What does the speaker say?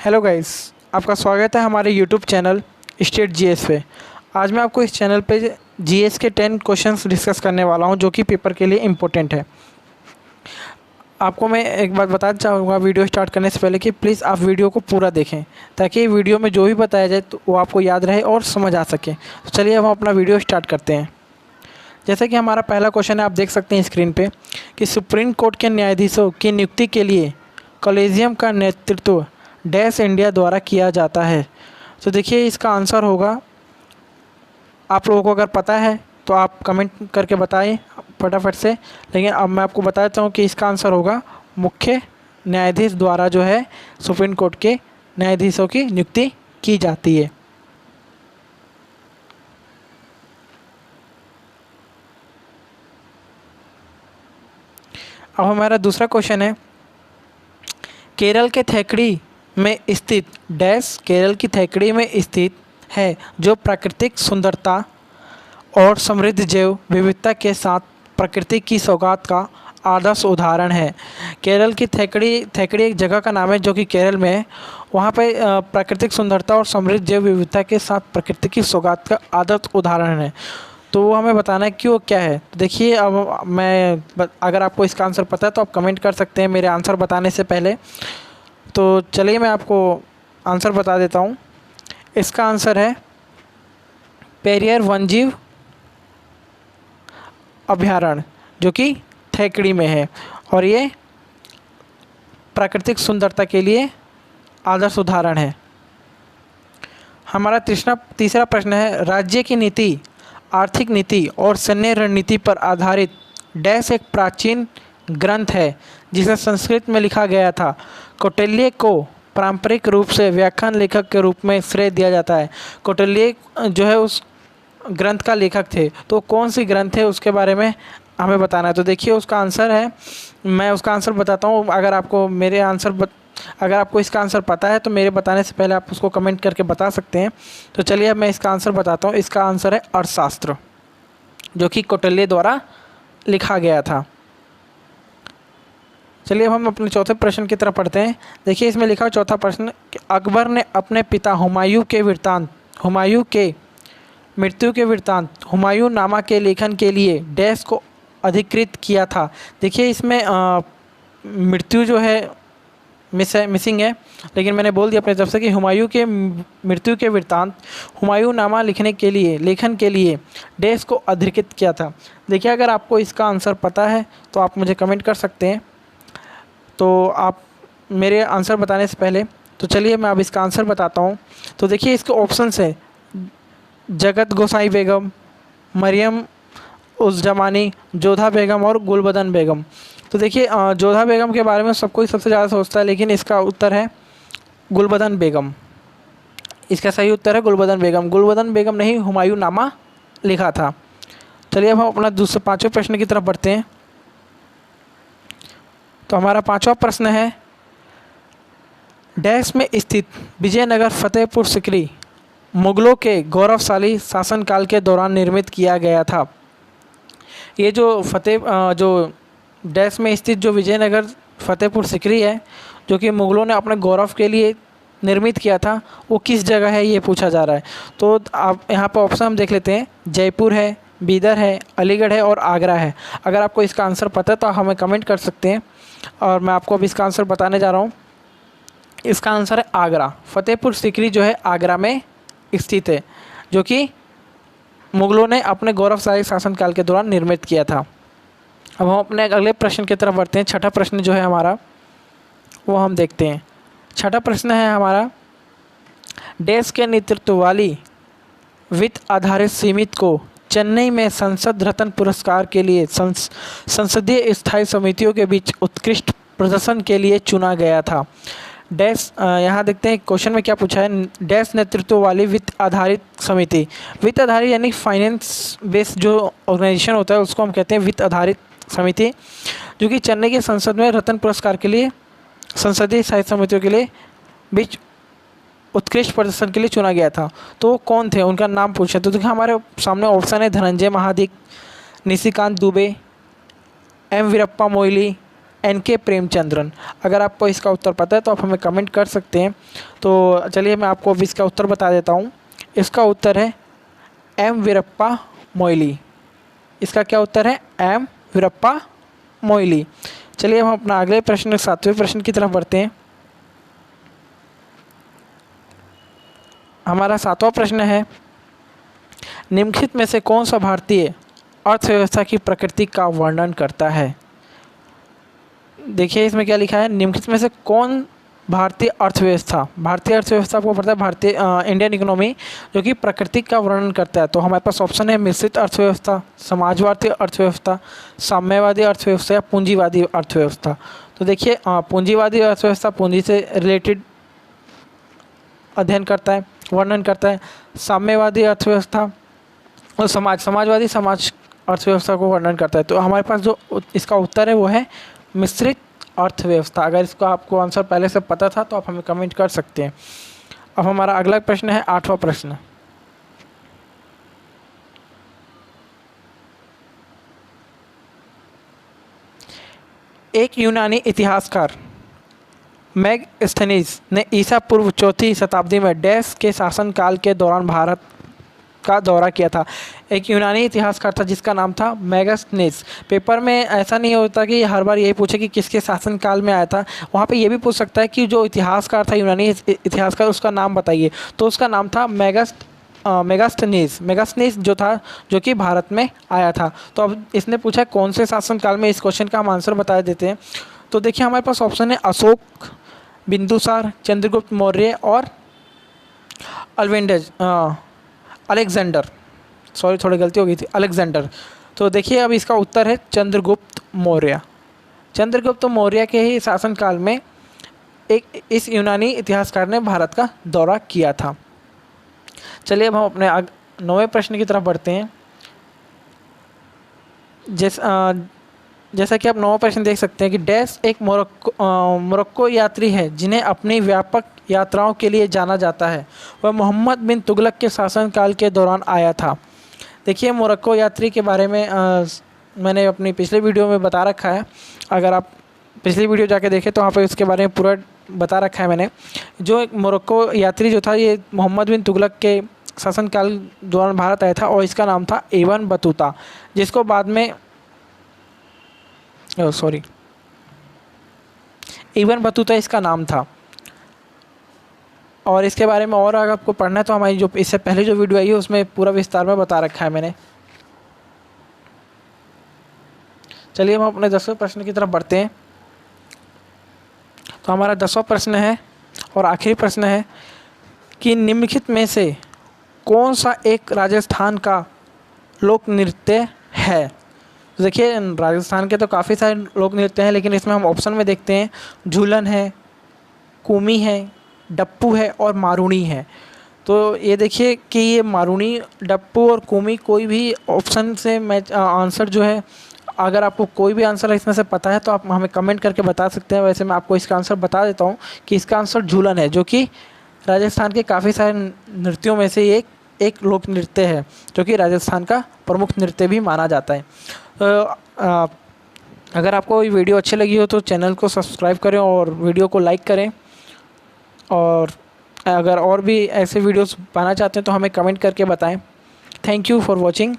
Hello guys, आपका स्वागत है हमारे यूट्यूब चैनल स्टेट जीएस पे। आज मैं आपको इस चैनल पे जीएस के 10 क्वेश्चंस डिस्कस करने वाला हूं जो कि पेपर के लिए इम्पोर्टेंट है। आपको मैं एक बात बताना चाहूँगा वीडियो स्टार्ट करने से पहले कि प्लीज़ आप वीडियो को पूरा देखें ताकि वीडियो में जो भी बताया जाए तो वो आपको याद रहे और समझ आ सके। तो चलिए हम अपना वीडियो स्टार्ट करते हैं। जैसे कि हमारा पहला क्वेश्चन है, आप देख सकते हैं स्क्रीन पे कि सुप्रीम कोर्ट के न्यायाधीशों की नियुक्ति के लिए कॉलेजियम का नेतृत्व डैश इंडिया द्वारा किया जाता है। तो देखिए इसका आंसर होगा, आप लोगों को अगर पता है तो आप कमेंट करके बताएं फटाफट से, लेकिन अब मैं आपको बताता हूँ कि इसका आंसर होगा मुख्य न्यायाधीश द्वारा जो है सुप्रीम कोर्ट के न्यायाधीशों की नियुक्ति की जाती है। अब हमारा दूसरा क्वेश्चन है, केरल के थेकड़ी में स्थित डैश केरल की थेकड़ी में स्थित है जो प्राकृतिक सुंदरता और समृद्ध जैव विविधता के साथ प्रकृति की सौगात का आदर्श उदाहरण है। केरल की थेकड़ी एक जगह का नाम है जो कि केरल में है। वहाँ पे प्राकृतिक सुंदरता और समृद्ध जैव विविधता के साथ प्रकृति की सौगात का आदर्श उदाहरण है। तो वो हमें बताना है कि वो क्या है। तो देखिए अब अगर आपको इसका आंसर पता है तो आप कमेंट कर सकते हैं मेरे आंसर बताने से पहले। तो चलिए मैं आपको आंसर बता देता हूँ। इसका आंसर है पेरियार वन्यजीव अभयारण्य जो कि थेकड़ी में है और ये प्राकृतिक सुंदरता के लिए आदर्श उदाहरण है। हमारा तीसरा प्रश्न है, राज्य की नीति, आर्थिक नीति और सैन्य रणनीति पर आधारित डैश एक प्राचीन ग्रंथ है जिसे संस्कृत में लिखा गया था। कौटिल्य को पारंपरिक रूप से व्याख्यान लेखक के रूप में श्रेय दिया जाता है। कौटिल्य जो है उस ग्रंथ का लेखक थे, तो कौन सी ग्रंथ है उसके बारे में हमें बताना है। तो देखिए उसका आंसर है, मैं उसका आंसर बताता हूँ। अगर आपको इसका आंसर पता है तो मेरे बताने से पहले आप उसको कमेंट करके बता सकते हैं। तो चलिए अब मैं इसका आंसर बताता हूँ। इसका आंसर है अर्थशास्त्र जो कि कौटिल्य द्वारा लिखा गया था। चलिए अब हम अपने चौथे प्रश्न की तरफ पढ़ते हैं। देखिए इसमें लिखा चौथा प्रश्न कि अकबर ने अपने पिता हुमायूं के मृत्यु के वृत्तांत हुमायूं नामा के लेखन के लिए डैश को अधिकृत किया था। देखिए इसमें मृत्यु जो है मिसिंग है, लेकिन मैंने बोल दिया अपने तरफ से कि हुमायूं के मृत्यु के वृत्तांत हुमायूं नामा लेखन के लिए डैश को अधिकृत किया था। देखिए अगर आपको इसका आंसर पता है तो आप मुझे कमेंट कर सकते हैं। तो आप मेरे आंसर बताने से पहले तो चलिए मैं अब इसका आंसर बताता हूँ। तो देखिए इसके ऑप्शंस है जगत गोसाई बेगम, मरियम उस जमानी, जोधा बेगम और गुलबदन बेगम। तो देखिए जोधा बेगम के बारे में सब कोई सबसे ज़्यादा सोचता है, लेकिन इसका उत्तर है गुलबदन बेगम। इसका सही उत्तर है गुलबदन बेगम। गुलबदन बेगम ने ही हुमायूं नामा लिखा था। चलिए अब हम अपना पाँचवें प्रश्न की तरफ बढ़ते हैं। तो हमारा पाँचवा प्रश्न है, डैश में स्थित विजयनगर फतेहपुर सिकरी मुगलों के गौरवशाली शासनकाल के दौरान निर्मित किया गया था। ये जो डैश में स्थित जो विजयनगर फतेहपुर सिकरी है जो कि मुगलों ने अपने गौरव के लिए निर्मित किया था, वो किस जगह है ये पूछा जा रहा है। तो आप यहाँ पर ऑप्शन हम देख लेते हैं, जयपुर है, बीदर है, अलीगढ़ है और आगरा है। अगर आपको इसका आंसर पता है तो हमें कमेंट कर सकते हैं और मैं आपको अब इसका आंसर बताने जा रहा हूँ। इसका आंसर है आगरा। फतेहपुर सिकरी जो है आगरा में स्थित है जो कि मुगलों ने अपने गौरवशाली शासनकाल के दौरान निर्मित किया था। अब हम अपने अगले प्रश्न की तरफ बढ़ते हैं। छठा प्रश्न जो है हमारा वो हम देखते हैं। छठा प्रश्न है हमारा, डैश के नेतृत्व वाली वित्त आधारित समिति को चेन्नई में संसद रत्न पुरस्कार के लिए संसदीय स्थायी समितियों के बीच उत्कृष्ट प्रदर्शन के लिए चुना गया था। डैश यहाँ देखते हैं क्वेश्चन में क्या पूछा है। डैश नेतृत्व वाली वित्त आधारित समिति, वित्त आधारित यानी फाइनेंस बेस्ड जो ऑर्गेनाइजेशन होता है उसको हम कहते हैं वित्त आधारित समिति, जो कि चेन्नई की संसद में रत्न पुरस्कार के लिए संसदीय साहित्य समितियों के लिए बीच उत्कृष्ट प्रदर्शन के लिए चुना गया था। तो वो कौन थे, उनका नाम पूछे। तो देखिए हमारे सामने ऑप्शन है धनंजय महादिक, निशिकांत दुबे, एम वीरप्पा मोइली, NK प्रेमचंद्रन। अगर आपको इसका उत्तर पता है तो आप हमें कमेंट कर सकते हैं। तो चलिए मैं आपको अब इसका उत्तर बता देता हूँ। इसका उत्तर है M वीरप्पा मोइली। इसका क्या उत्तर है? M वीरप्पा मोइली। चलिए हम अपना अगले प्रश्न 7वें प्रश्न की तरफ बढ़ते हैं। हमारा 7वां प्रश्न है, निम्नलिखित में से कौन सा भारतीय अर्थव्यवस्था की प्रकृति का वर्णन करता है? देखिए इसमें क्या लिखा है, निम्नलिखित में से कौन भारतीय अर्थव्यवस्था आपको पता है भारतीय इंडियन इकोनॉमी जो कि प्रकृति का वर्णन करता है। तो हमारे पास ऑप्शन है मिश्रित अर्थव्यवस्था, समाजवादी अर्थव्यवस्था, साम्यवादी अर्थव्यवस्था या पूंजीवादी अर्थव्यवस्था। तो देखिए पूंजीवादी अर्थव्यवस्था पूंजी से रिलेटेड अध्ययन करता है, वर्णन करता है। साम्यवादी अर्थव्यवस्था और समाजवादी अर्थव्यवस्था को वर्णन करता है। तो हमारे पास जो इसका उत्तर है वो है मिश्रित अर्थव्यवस्था। अगर इसको आपको आंसर पहले से पता था तो आप हमें कमेंट कर सकते हैं। अब हमारा अगला प्रश्न है 8वां प्रश्न। एक यूनानी इतिहासकार मेगास्थनीज ने ईसा पूर्व 4वीं शताब्दी में डैश के शासनकाल के दौरान भारत का दौरा किया था। एक यूनानी इतिहासकार था जिसका नाम था मेगास्थनीज। पेपर में ऐसा नहीं होता कि हर बार यही पूछे कि किसके शासनकाल में आया था, वहाँ पे ये भी पूछ सकता है कि जो इतिहासकार था यूनानी इतिहासकार उसका नाम बताइए। तो उसका नाम था मेगास्थनीज जो था, जो कि भारत में आया था। तो अब इसने पूछा कौन से शासनकाल में, इस क्वेश्चन का हम आंसर बता देते हैं। तो देखिए हमारे पास ऑप्शन है अशोक, बिंदुसार, चंद्रगुप्त मौर्य और अलेक्जेंडर। सॉरी थोड़ी गलती हो गई थी, अलेक्जेंडर। तो देखिए अब इसका उत्तर है चंद्रगुप्त मौर्य। चंद्रगुप्त मौर्य के ही शासनकाल में इस यूनानी इतिहासकार ने भारत का दौरा किया था। चलिए अब हम अपने 9वें प्रश्न की तरफ बढ़ते हैं। जैसा कि आप 9वां प्रश्न देख सकते हैं कि डैश एक मोरक्को यात्री है जिन्हें अपनी व्यापक यात्राओं के लिए जाना जाता है। वह मोहम्मद बिन तुगलक के शासनकाल के दौरान आया था। देखिए मोरक्को यात्री के बारे में मैंने अपनी पिछले वीडियो में बता रखा है। अगर आप पिछली वीडियो जाके देखें तो वहाँ पे उसके बारे में पूरा बता रखा है मैंने। जो एक मोरक्को यात्री जो था ये मोहम्मद बिन तुगलक के शासनकाल दौरान भारत आया था और इसका नाम था इब्न बतूता, जिसको बाद में इब्न बतूता इसका नाम था। और इसके बारे में और अगर आपको पढ़ना है तो हमारी जो इससे पहले जो वीडियो आई है उसमें पूरा विस्तार में बता रखा है मैंने। चलिए हम अपने 10वें प्रश्न की तरफ बढ़ते हैं। तो हमारा 10वां प्रश्न है और आखिरी प्रश्न है कि निम्नलिखित में से कौन सा एक राजस्थान का लोक नृत्य है? तो देखिए राजस्थान के तो काफ़ी सारे लोक नृत्य हैं, लेकिन इसमें हम ऑप्शन में देखते हैं झूलन है, कुमी है, डप्पू है और मारूनी है। तो ये देखिए कि ये मारूनी, डप्पू और कुमी कोई भी ऑप्शन से मैच आंसर जो है, अगर आपको कोई भी आंसर इसमें से पता है तो आप हमें कमेंट करके बता सकते हैं। वैसे मैं आपको इसका आंसर बता देता हूँ कि इसका आंसर झूलन है, जो कि राजस्थान के काफ़ी सारे नृत्यों में से एक लोक नृत्य है, जो कि राजस्थान का प्रमुख नृत्य भी माना जाता है। अगर आपको ये वीडियो अच्छी लगी हो तो चैनल को सब्सक्राइब करें और वीडियो को लाइक करें। और अगर और भी ऐसे वीडियोस पाना चाहते हैं तो हमें कमेंट करके बताएं। Thank you for watching.